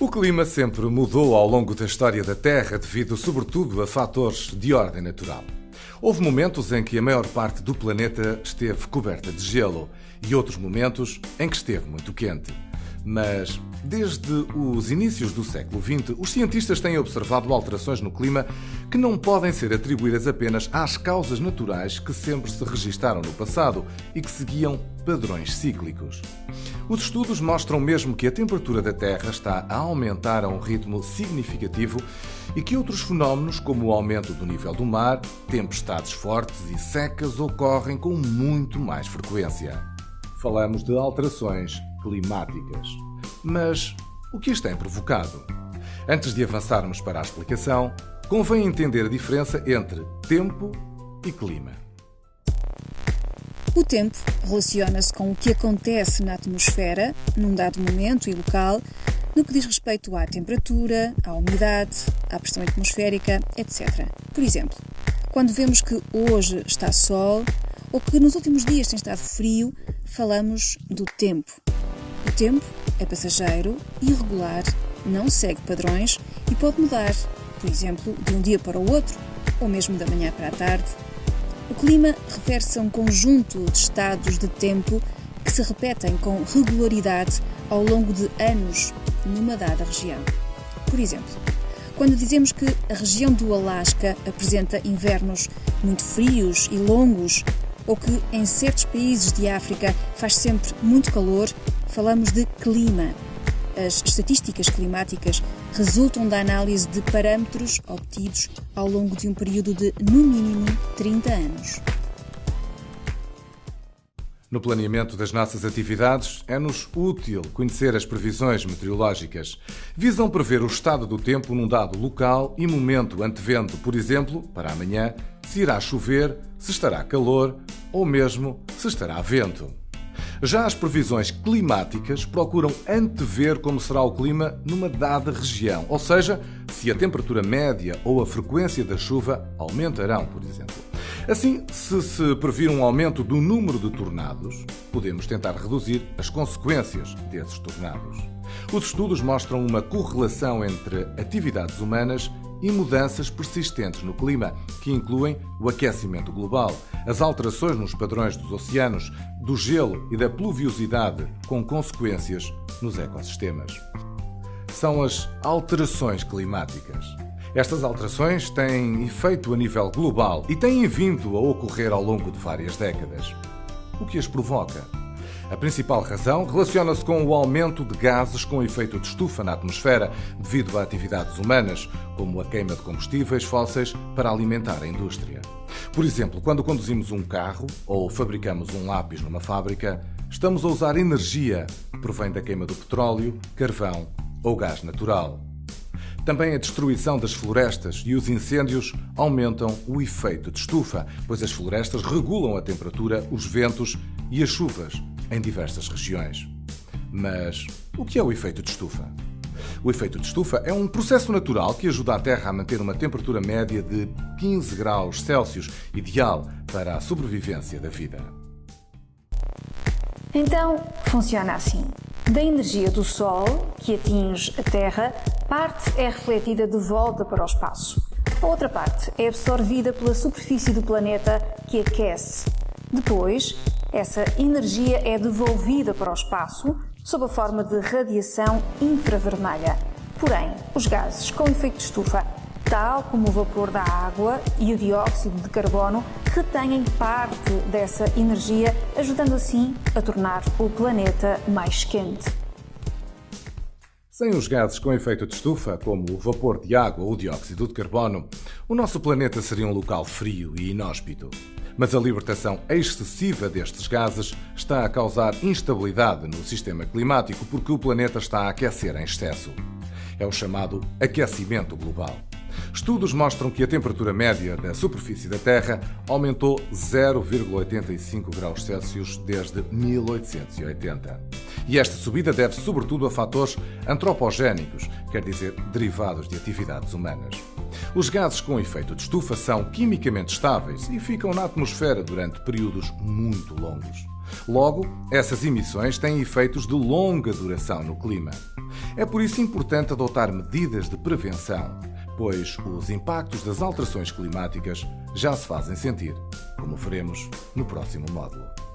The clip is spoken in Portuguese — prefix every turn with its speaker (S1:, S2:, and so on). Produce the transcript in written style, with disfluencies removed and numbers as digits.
S1: O clima sempre mudou ao longo da história da Terra devido, sobretudo, a fatores de ordem natural. Houve momentos em que a maior parte do planeta esteve coberta de gelo e outros momentos em que esteve muito quente. Mas, desde os inícios do século XX, os cientistas têm observado alterações no clima que não podem ser atribuídas apenas às causas naturais que sempre se registaram no passado e que seguiam padrões cíclicos. Os estudos mostram mesmo que a temperatura da Terra está a aumentar a um ritmo significativo e que outros fenómenos, como o aumento do nível do mar, tempestades fortes e secas, ocorrem com muito mais frequência. Falamos de alterações climáticas. Mas o que isto tem provocado? Antes de avançarmos para a explicação, convém entender a diferença entre tempo e clima.
S2: O tempo relaciona-se com o que acontece na atmosfera, num dado momento e local, no que diz respeito à temperatura, à umidade, à pressão atmosférica, etc. Por exemplo, quando vemos que hoje está sol ou que nos últimos dias tem estado frio, falamos do tempo. O tempo é passageiro, irregular, não segue padrões e pode mudar, por exemplo, de um dia para o outro ou mesmo da manhã para a tarde. O clima refere-se a um conjunto de estados de tempo que se repetem com regularidade ao longo de anos numa dada região. Por exemplo, quando dizemos que a região do Alasca apresenta invernos muito frios e longos, ou que em certos países de África faz sempre muito calor, falamos de clima. As estatísticas climáticas resultam da análise de parâmetros obtidos ao longo de um período de, no mínimo, 30 anos.
S1: No planeamento das nossas atividades, é-nos útil conhecer as previsões meteorológicas. Visam prever o estado do tempo num dado local e momento, antevendo, por exemplo, para amanhã, se irá chover, se estará calor ou mesmo se estará vento. Já as previsões climáticas procuram antever como será o clima numa dada região, ou seja, se a temperatura média ou a frequência da chuva aumentarão, por exemplo. Assim, se previr um aumento do número de tornados, podemos tentar reduzir as consequências desses tornados. Os estudos mostram uma correlação entre atividades humanas e mudanças persistentes no clima, que incluem o aquecimento global, as alterações nos padrões dos oceanos, do gelo e da pluviosidade, com consequências nos ecossistemas. São as alterações climáticas. Estas alterações têm efeito a nível global e têm vindo a ocorrer ao longo de várias décadas. O que as provoca? A principal razão relaciona-se com o aumento de gases com efeito de estufa na atmosfera devido a atividades humanas, como a queima de combustíveis fósseis para alimentar a indústria. Por exemplo, quando conduzimos um carro ou fabricamos um lápis numa fábrica, estamos a usar energia que provém da queima do petróleo, carvão ou gás natural. Também a destruição das florestas e os incêndios aumentam o efeito de estufa, pois as florestas regulam a temperatura, os ventos e as chuvas em diversas regiões. Mas o que é o efeito de estufa? O efeito de estufa é um processo natural que ajuda a Terra a manter uma temperatura média de 15 graus Celsius, ideal para a sobrevivência da vida.
S3: Então, funciona assim. Da energia do Sol, que atinge a Terra, parte é refletida de volta para o espaço. A outra parte é absorvida pela superfície do planeta, que aquece. Depois, essa energia é devolvida para o espaço sob a forma de radiação infravermelha. Porém, os gases com efeito de estufa, tal como o vapor da água e o dióxido de carbono, retêm parte dessa energia, ajudando assim a tornar o planeta mais quente.
S1: Sem os gases com efeito de estufa, como o vapor de água ou o dióxido de carbono, o nosso planeta seria um local frio e inóspito. Mas a libertação excessiva destes gases está a causar instabilidade no sistema climático porque o planeta está a aquecer em excesso. É o chamado aquecimento global. Estudos mostram que a temperatura média da superfície da Terra aumentou 0,85 graus Celsius desde 1880. E esta subida deve-se sobretudo a fatores antropogénicos, quer dizer, derivados de atividades humanas. Os gases com efeito de estufa são quimicamente estáveis e ficam na atmosfera durante períodos muito longos. Logo, essas emissões têm efeitos de longa duração no clima. É por isso importante adotar medidas de prevenção, pois os impactos das alterações climáticas já se fazem sentir, como veremos no próximo módulo.